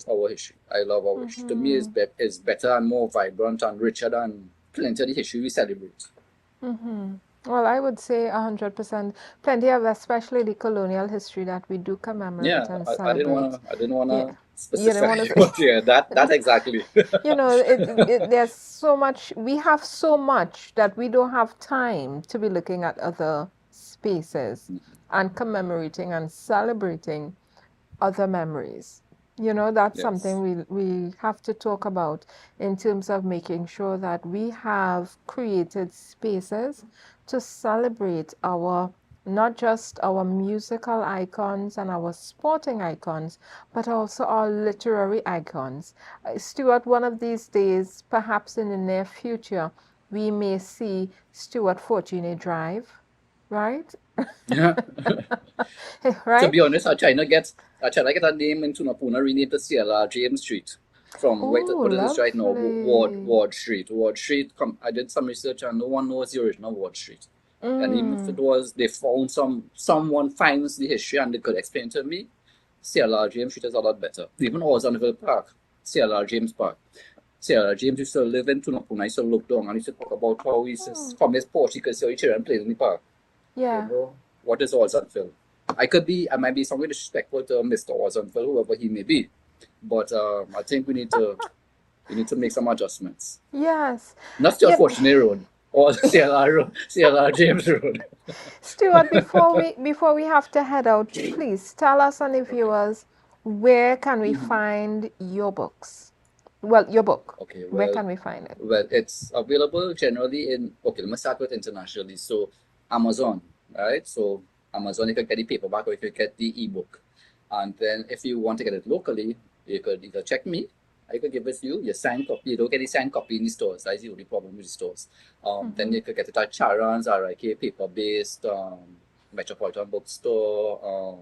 our history. I love our history. To me, Mm-hmm. is better and more vibrant and richer than plenty of the history we celebrate. Mm-hmm. Well, I would say 100%. Plenty of, especially the colonial history that we do commemorate Yeah, and I didn't celebrate. wanna, I didn't Yeah. wanna You don't specify, want to say. but yeah, that exactly. There's so much, we have so much that we don't have time to be looking at other spaces and commemorating and celebrating other memories. That's something Yes. we have to talk about in terms of making sure that we have created spaces to celebrate our not just our musical icons and our sporting icons, but also our literary icons. Stuart, one of these days, perhaps in the near future, we may see Stuart Fortuné Drive, right? Yeah. To Right? be honest, I try to get a name in Tunapuna renamed to CLR James Street. From Oh, what is this right now? lovely. Ward Street. Ward Street. I did some research and no one knows the original Ward Street. And even if it Mm. was, they found someone finds the history and they could explain to me. CLR James Street is a lot better. Even Ozanville Park, CLR James Park. CLR James used to live in Tunapuna. I used to look down and used to talk about how Oh, from his porch he could see how the children played in the park. You yeah. know, what is Ozanville? I might be somewhat disrespectful to Mr. Ozanville, whoever he may be. But I think we need to make some adjustments. Yes. Not just Yeah. Fortunate Road or CLR Road, CLR James Road. Stuart, before we have to head out, please tell us and the Okay. viewers where can we Mhm. find your books? Well, your book. Okay. Where can we find it? Well, it's available generally in. Okay, let me start with internationally. So Amazon, right? So Amazon, you can get the paperback or you can get the ebook. And then if you want to get it locally, you could either check me. I could give it to you. Your signed copy. You don't get the signed copy in the stores. That's the only problem with the stores. Then Mm-hmm. you could get it at Charon's, RIK, paper-based, Metropolitan Bookstore,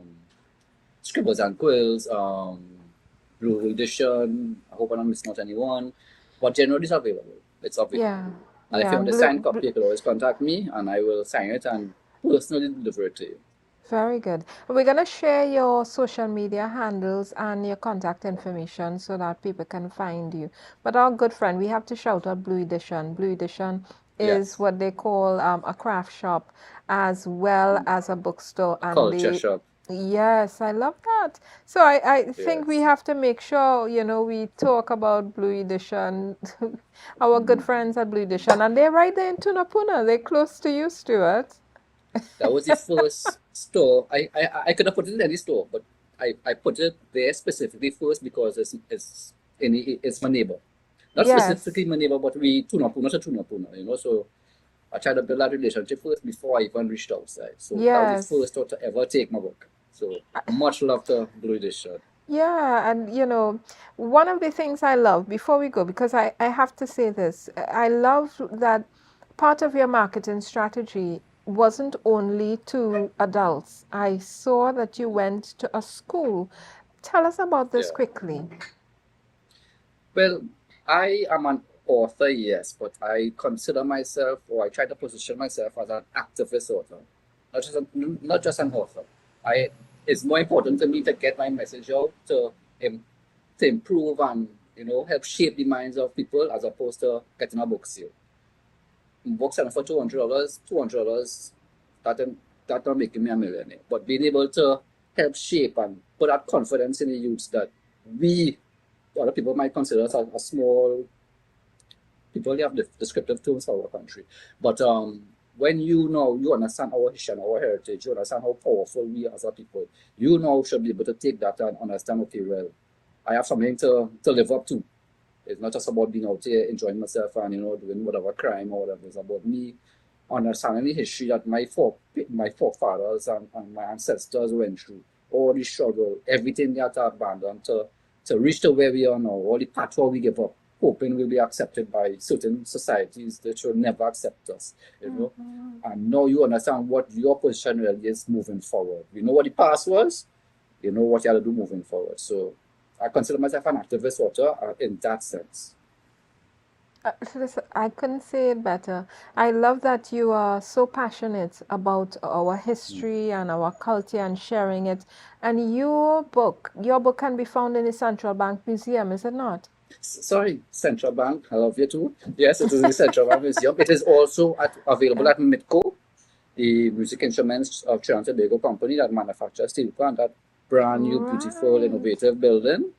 Scribbles and Quills, Blue Edition. I hope I'm not missing out anyone. But generally, it's available. It's available. Yeah. And if Yeah. you And want a signed copy, you could always contact me and I will sign it and personally deliver it to you. very good. We're going to share your social media handles and your contact information so that people can find you. But our good friend, we have to shout out Blue Edition. Blue Edition is Yes. what they call a craft shop as well as a bookstore. A And culture shop. yes, I love that. So I think we Yes. have to make sure, we talk about Blue Edition, our good friends at Blue Edition. And they're right there in Tunapuna. They're close to you, Stuart. That was the first store. I could have put it in any store, but I put it there specifically first because it's my neighbor. Not specifically Yes. my neighbor, but we Tunapuna to Tunapuna. So I tried to build that relationship first before I even reached outside. So that was the Yes. first store to ever take my book. So much love to Blue Edition. Yeah, and one of the things I love before we go, because I have to say this, I love that part of your marketing strategy wasn't only to adults. I saw that you went to a school. Tell us about this Yeah. quickly. Well, I am an author, yes, but I consider myself, or I try to position myself as an activist author, not just an author. I It's more important to me to get my message out to improve and help shape the minds of people as opposed to getting a book sale. Book selling for $200, that not making me a millionaire, but being able to help shape and put that confidence in the youths that we other people might consider us a small people have descriptive terms for our country. But when you understand our history and our heritage, you understand how powerful we are as a people, you now should be able to take that and understand, okay, well, I have something to live up to. It's not just about being out here enjoying myself and doing whatever crime or whatever. It's about me understanding the history that my forefathers and my ancestors went through, all the struggle, everything that I abandoned to reach to where we are now, all the pathway we give up, hoping we'll be accepted by certain societies that will never accept us, you know. And now you understand what your position really is moving forward. You know what the past was, you know what you have to do moving forward. So I consider myself an activist author in that sense. Listen, I couldn't say it better. I love that you are so passionate about our history and our culture and sharing it. And your book can be found in the Central Bank Museum, is it not? Sorry, Central Bank, I love you too. Yes, it is in the Central Bank Museum. It is also available at MITCO, the music instruments of Trinidad and Tobago company that manufactures steel pan, that brand new, beautiful, Right. innovative building.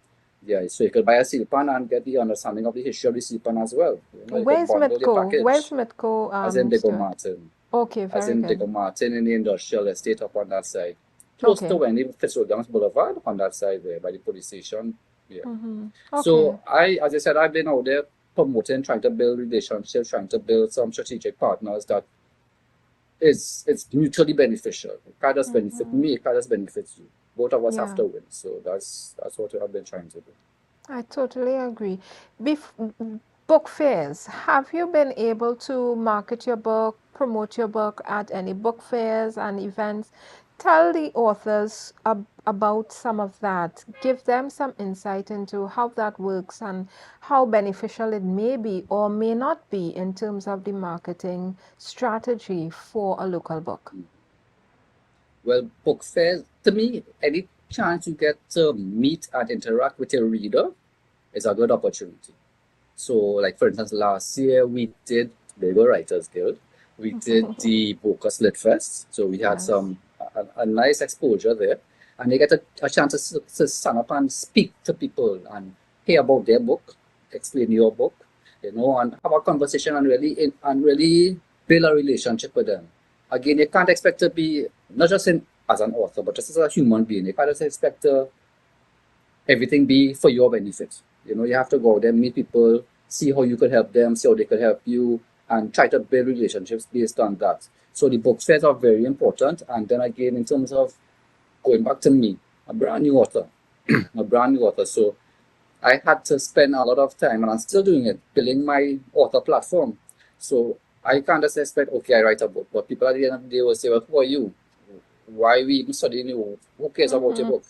Yeah, so you could buy a steel pan and get the understanding of the history of the steel pan as well. You know, you could Where's bundle the Mitco? Where's package, Mitco, as in Diego Stuart? Martin, Okay, as very in Diego good. Martin in the industrial estate up on that side. Close to Okay. Wendy Fitzwilliams Boulevard on that side there by the police station. Yeah. Okay. So as I said, I've been out there promoting, trying to build relationships, trying to build some strategic partners that it's mutually beneficial. It kind of benefit me, it kind of benefits you. Both of us have Yeah. to win. So that's what I've been trying to do. I totally agree. Book fairs, have you been able to market your book, promote your book at any book fairs and events? Tell the authors about some of that. Give them some insight into how that works and how beneficial it may be or may not be in terms of the marketing strategy for a local book. Well, book fairs, to me, any chance you get to meet and interact with your reader is a good opportunity. So, like for instance, last year we did Tobago Writers Guild. We did the Bocas Lit Fest. So we had Yes. a nice exposure there. And they get a chance to stand up and speak to people and hear about their book, explain your book, you know, and have a conversation and really build a relationship with them. Again, you can't expect to be not just as an author, but just as a human being. You can't just expect to everything be for your benefit. You know, you have to go out there, meet people, see how you could help them, see how they could help you, and try to build relationships based on that. So the book fairs are very important. And then again, in terms of going back to me, a brand new author, a brand new author. So I had to spend a lot of time, and I'm still doing it, building my author platform. So I can't just expect, okay, I write a book, but people at the end of the day will say, well, who are you? Why are we even studying you? Who cares about your book?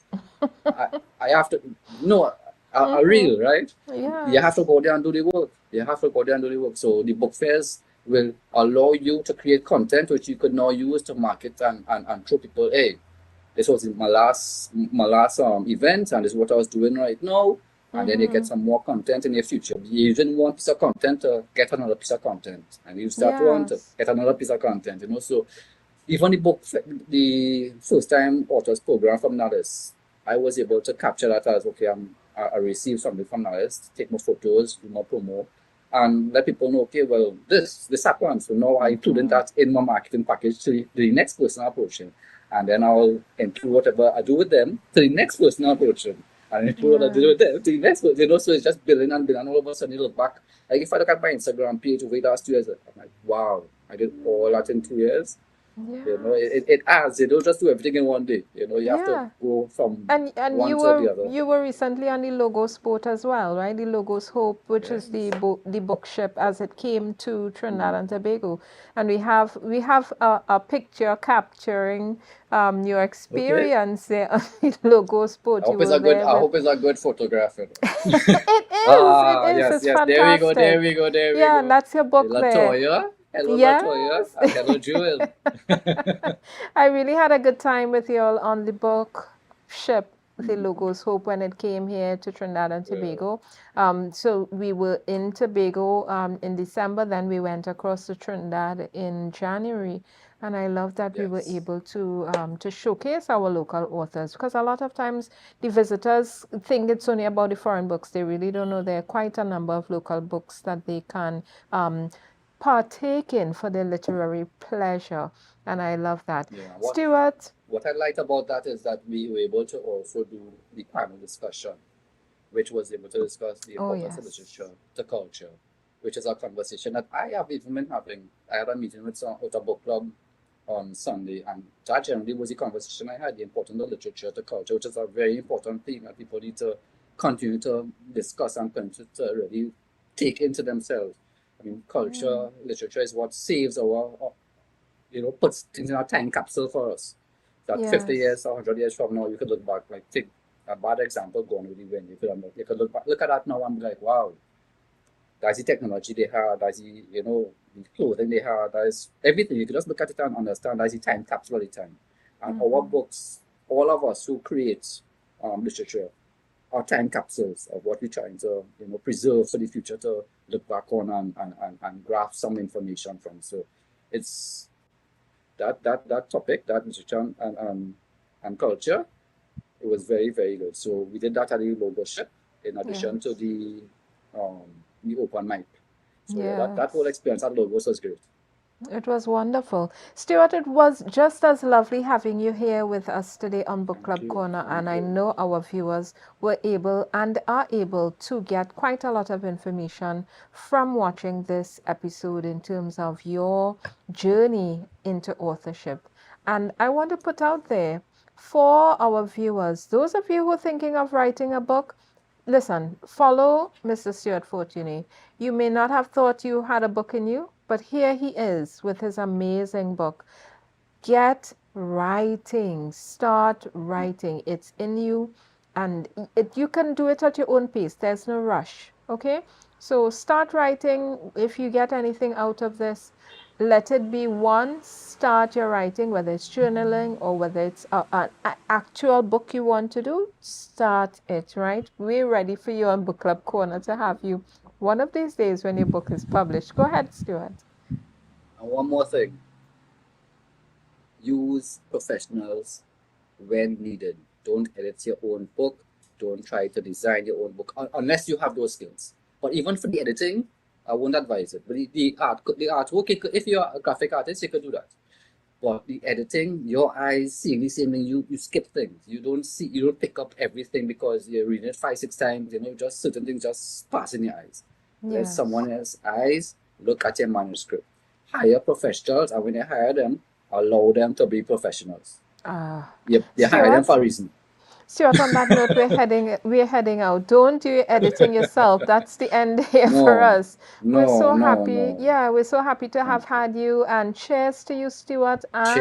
I, I have to no a real right. You have to Yes. go there and do the work. You have to go there and do the work. So the book fairs will allow you to create content which you could now use to market and show people, hey, this was my last event and this is what I was doing right now. And then you get some more content in your future. You using one piece of content to get another piece of content, and you start one to Yes. get another piece of content. You know, so even the first time authors program from Nalis, I was able to capture that as okay, I received something from Nalis, take more photos, do more promo, and let people know, okay, well, this happened. So now I included that in my marketing package to the next person approaching. And then I'll include whatever I do with them to the next person approaching. And include what I do with Yes. them to the next person. You know, so it's just building and building. And all of a sudden you look back. Like if I look at my Instagram page over the last 2 years, I'm like, wow, I did all that in 2 years. You know, Yes. it adds. You don't just do everything in one day. You know, you have to Yeah. go from And one to the other. you were recently on the Logos boat as well, right? The Logos Hope, which is Yes. the book ship as it came to Trinidad and Tobago, and we have a picture capturing your Okay. experience there on the Logos I boat. You hope it's were a good. there I with. hope it's a good photograph. You know. It is. It Ah, is. yes, It's yes. There we go. There fantastic. we go. There we Yeah, and go. that's your book there. Latoya. Hello, Latoya. Yes. And hello, Jewel. I really had a good time with you all on the book ship, the Logos Hope, when it came here to Trinidad and Yeah. Tobago. So we were in Tobago in December, then we went across to Trinidad in January. And I love that we were Yes. able to showcase our local authors because a lot of times the visitors think it's only about the foreign books. They really don't know there are quite a number of local books that they can um, partake in for their literary pleasure. And I love that. Yeah. Stuart, What I liked about that is that we were able to also do the panel discussion, which was able to discuss the oh importance of yes. literature to culture. which is a conversation that I have even been having. I had a meeting with a book club on Sunday, and that generally was the conversation I had, the importance of literature to culture, which is a very important theme that people need to continue to discuss and continue to really take into themselves. I mean, culture, literature is what saves puts things in a time capsule for us. That 50 Yes. years or 100 years from now, you could look back, like, take a bad example, Gone with the Wind. You could look back, look at that now and be like, wow, that's the technology they had, that's the clothing they had, that's everything. You could just look at it and understand that's the time capsule of the time. And our books, all of us who create literature, are time capsules of what we're trying to preserve for the future to look back on and grasp some information from. So it's that topic, that literature and culture, it was very, very good. So we did that at the logo ship in addition to Yes. the open mic. So yeah, that whole Yes. experience at Logos was great. It was wonderful. Stuart, it was just as lovely having you here with us today on Book Thank Club you. Corner, and Thank I you. know our viewers were able and are able to get quite a lot of information from watching this episode in terms of your journey into authorship. And I want to put out there for our viewers, those of you who are thinking of writing a book, listen, follow Mr. Stuart Fortuné. You may not have thought you had a book in you, but here he is with his amazing book. Get writing. Start writing. It's in you, and you can do it at your own pace. There's no rush. Okay? So start writing. If you get anything out of this, let it be one, start your writing, whether it's journaling or whether it's an actual book you want to do, start it, right? We're ready for you on Book Club Corner to have you one of these days when your book is published. Go ahead, Stuart. And one more thing, use professionals when needed. Don't edit your own book. Don't try to design your own book unless you have those skills. But even for the editing, I won't advise it. But the artwork, if you're a graphic artist, you could do that. But the editing, your eyes seeing the same thing, you skip things. You don't pick up everything because you're reading it 5, 6 times. Just certain things just pass in your eyes. Let Yes. someone else's eyes look at your manuscript. Hire professionals, and when you hire them, allow them to be professionals. Ah, You hire them Stuart. for a reason. Stuart, on that note, we're heading out. Don't do your editing yourself. That's the end here for No, us. We're no, so no, happy. no. Yeah, we're so happy to have Thank you. had you. And cheers to you, Stuart. And